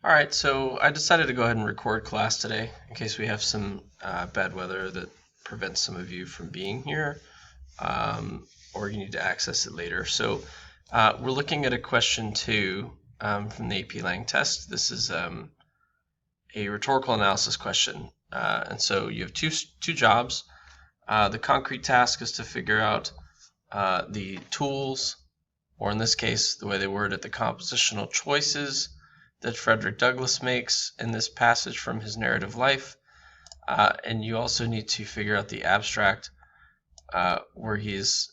Alright, so I decided to go ahead and record class today in case we have some bad weather that prevents some of you from being here, or you need to access it later. So we're looking at a question 2 from the AP Lang test. This is a rhetorical analysis question. And so you have two jobs. The concrete task is to figure out the tools, or in this case, the way they word it, the compositional choices that Frederick Douglass makes in this passage from his narrative life. And you also need to figure out the abstract where he's,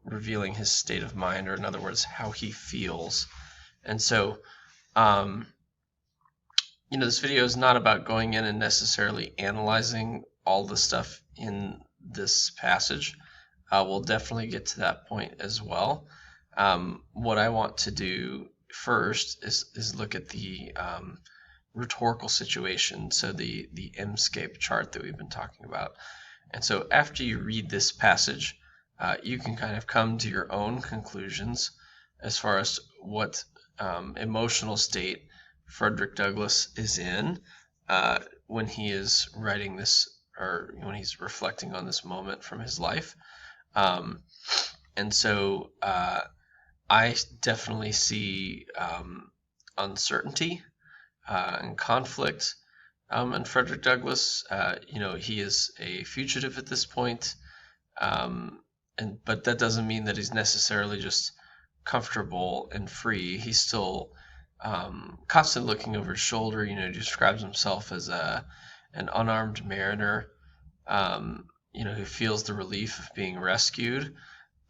revealing his state of mind, or in other words, how he feels. And so, this video is not about going in and necessarily analyzing all the stuff in this passage. We'll definitely get to that point as well. What I want to do first is look at the rhetorical situation, so the MSCAPE chart that we've been talking about. And so after you read this passage, you can kind of come to your own conclusions as far as what emotional state Frederick Douglass is in when he is writing this, or when he's reflecting on this moment from his life. And so I definitely see uncertainty and conflict in Frederick Douglass. He is a fugitive at this point, but that doesn't mean that he's necessarily just comfortable and free. He's still constantly looking over his shoulder. He describes himself as an unarmed mariner, who feels the relief of being rescued,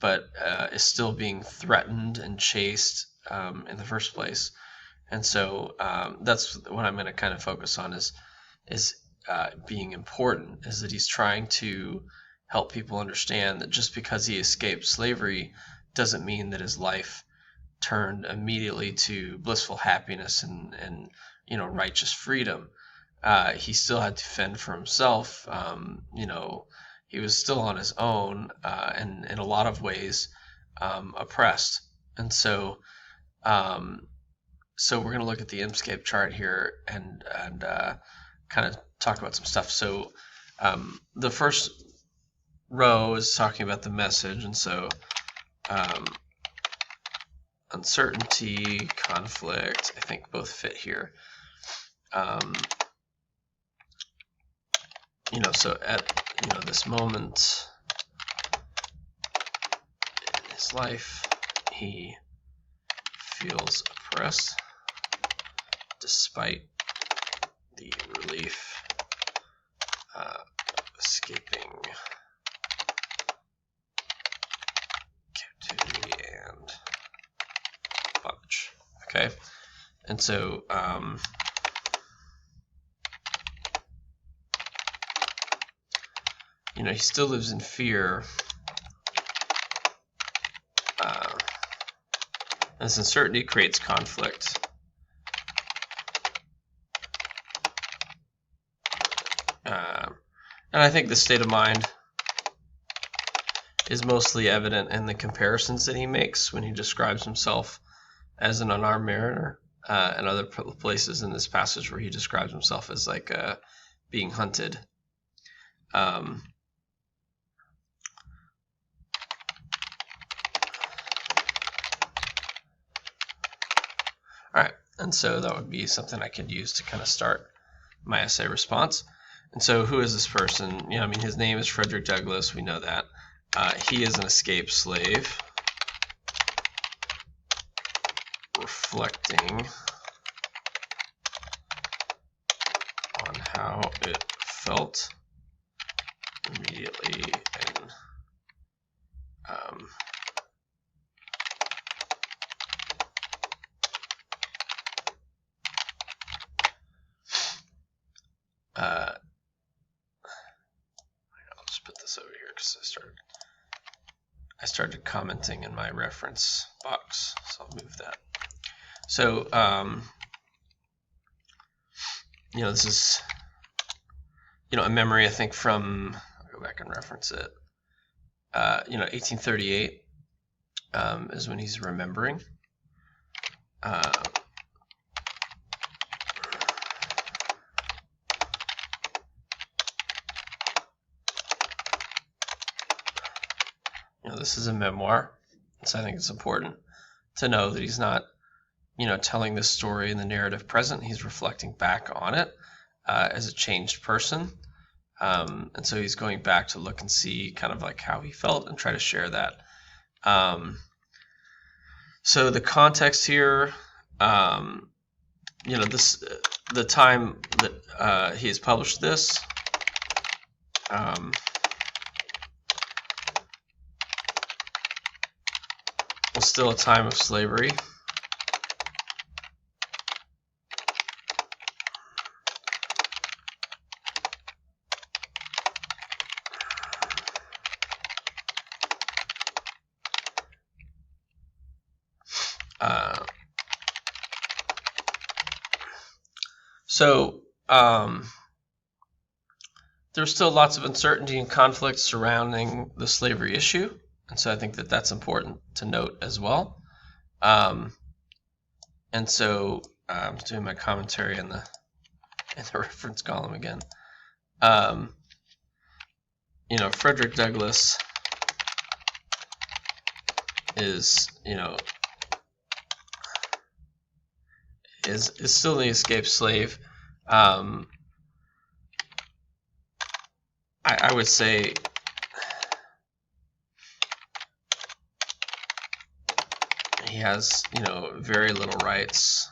but is still being threatened and chased in the first place. And so that's what I'm going to kind of focus on is being important, is that he's trying to help people understand that just because he escaped slavery doesn't mean that his life turned immediately to blissful happiness and righteous freedom. He still had to fend for himself. He was still on his own, and in a lot of ways oppressed. And so we're going to look at the MSCAPE chart here and kind of talk about some stuff. So the first row is talking about the message, and so uncertainty, conflict, I think both fit here. So at this moment in his life, he feels oppressed despite the relief escaping captivity and bondage. Okay, and so he still lives in fear. This uncertainty creates conflict. And I think the state of mind is mostly evident in the comparisons that he makes when he describes himself as an unarmed mariner, and other places in this passage where he describes himself as like being hunted. Alright, and so that would be something I could use to kind of start my essay response. And so who is this person? His name is Frederick Douglass, we know that. He is an escaped slave, reflecting on how it felt immediately and I'll just put this over here because I started commenting in my reference box, so I'll move that. So this is a memory, I think, from, I'll go back and reference it. 1838 is when he's remembering. this is a memoir, so I think it's important to know that he's not, telling this story in the narrative present. He's reflecting back on it as a changed person. And so he's going back to look and see kind of like how he felt and try to share that. So the context here, the time that he has published this, was still a time of slavery. So there's still lots of uncertainty and conflict surrounding the slavery issue, and so I think that that's important to note as well. And so I'm doing my commentary in the reference column again. Frederick Douglass is is still the escaped slave. I would say he has very little rights.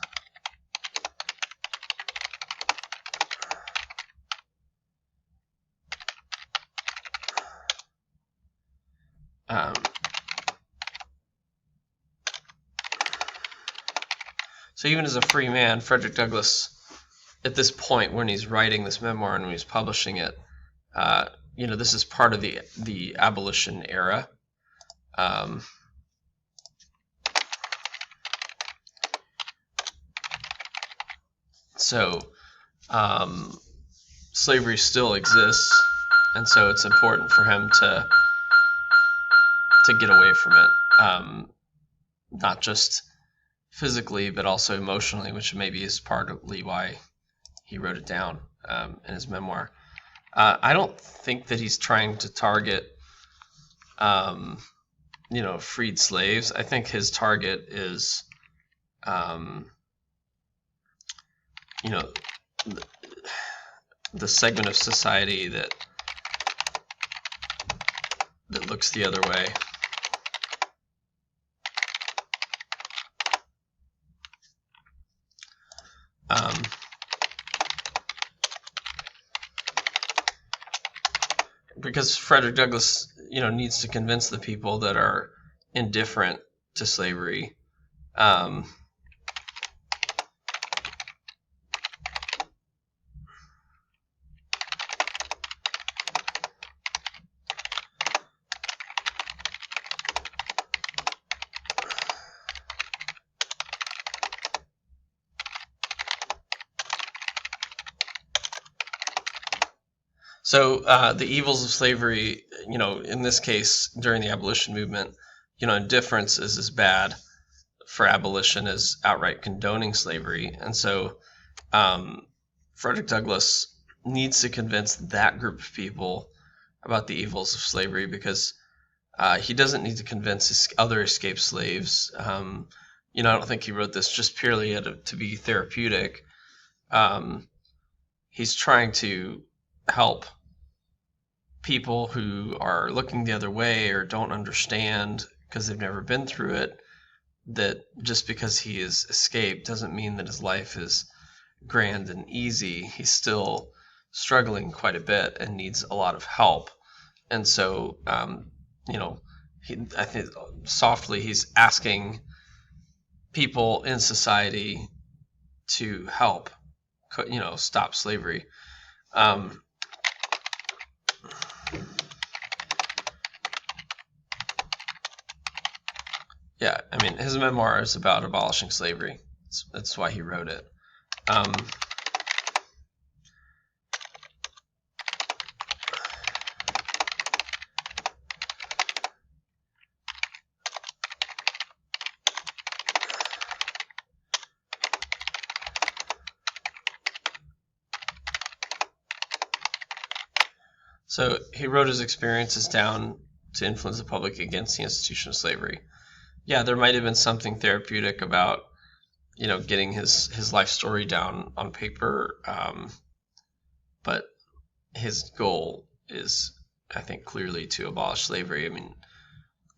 So even as a free man, Frederick Douglass, at this point when he's writing this memoir and when he's publishing it, this is part of the abolition era. So slavery still exists, and so it's important for him to get away from it, not just physically but also emotionally, which maybe is partly why he wrote it down in his memoir. I don't think that he's trying to target freed slaves. I think his target is the segment of society that looks the other way. Because Frederick Douglass, needs to convince the people that are indifferent to slavery. So the evils of slavery, in this case, during the abolition movement, indifference is as bad for abolition as outright condoning slavery. And so Frederick Douglass needs to convince that group of people about the evils of slavery, because he doesn't need to convince his other escaped slaves. I don't think he wrote this just purely to be therapeutic. He's trying to help people who are looking the other way or don't understand because they've never been through it, that just because he has escaped doesn't mean that his life is grand and easy. He's still struggling quite a bit and needs a lot of help. And so, I think softly he's asking people in society to help, stop slavery. Yeah, I mean, his memoir is about abolishing slavery. That's why he wrote it. So he wrote his experiences down to influence the public against the institution of slavery. Yeah, there might have been something therapeutic about, getting his life story down on paper, but his goal is, I think, clearly to abolish slavery. I mean,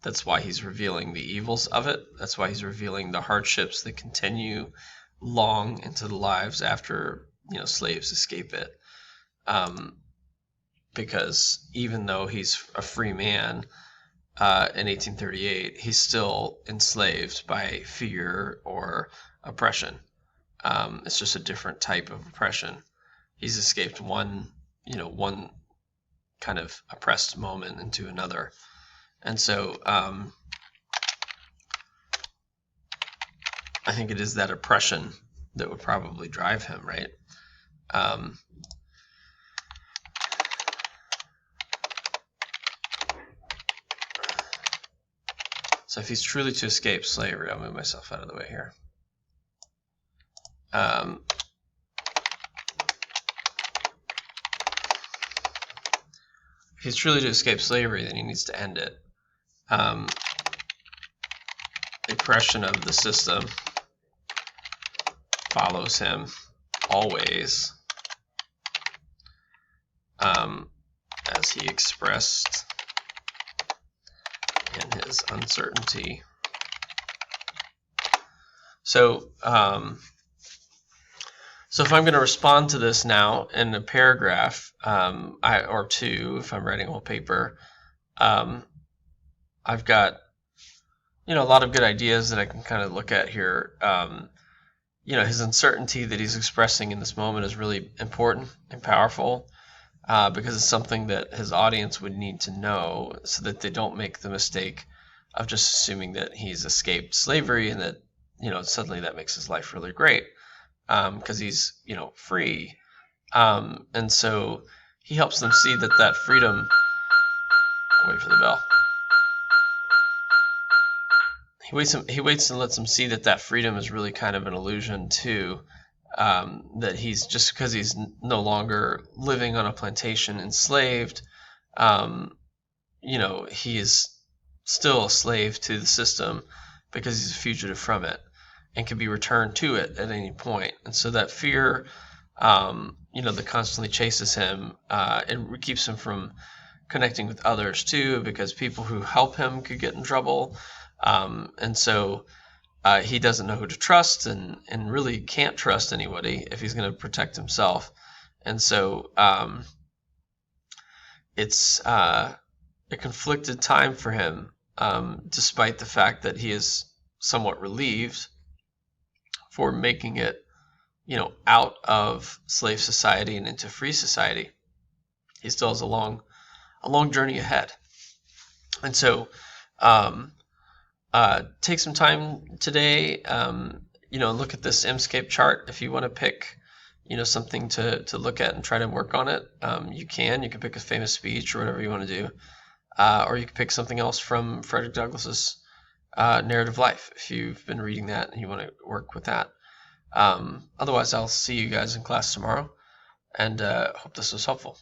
that's why he's revealing the evils of it. That's why he's revealing the hardships that continue long into the lives after, slaves escape it. Because even though he's a free man in 1838, he's still enslaved by fear or oppression. It's just a different type of oppression. He's escaped one kind of oppressed moment into another. And so I think it is that oppression that would probably drive him, right? So if he's truly to escape slavery, I'll move myself out of the way here. If he's truly to escape slavery, then he needs to end it. Oppression of the system follows him always, as he expressed in his uncertainty. So if I'm going to respond to this now in a paragraph, or two, if I'm writing a whole paper, I've got, a lot of good ideas that I can kind of look at here. His uncertainty that he's expressing in this moment is really important and powerful, because it's something that his audience would need to know so that they don't make the mistake of just assuming that he's escaped slavery and that, suddenly that makes his life really great, because he's, free. And so he helps them see that freedom... Wait for the bell. He waits and lets them see that freedom is really kind of an illusion too. That he's, just because he's no longer living on a plantation enslaved, he is still a slave to the system because he's a fugitive from it and can be returned to it at any point. And so that fear, that constantly chases him, it keeps him from connecting with others too, because people who help him could get in trouble. And so he doesn't know who to trust and really can't trust anybody if he's going to protect himself. And so it's a conflicted time for him, despite the fact that he is somewhat relieved for making it, out of slave society and into free society. He still has a long journey ahead. And so take some time today, look at this MSCAPE chart. If you want to pick, something to look at and try to work on it, you can pick a famous speech or whatever you want to do, or you can pick something else from Frederick Douglass's narrative life if you've been reading that and you want to work with that. Otherwise, I'll see you guys in class tomorrow, and hope this was helpful.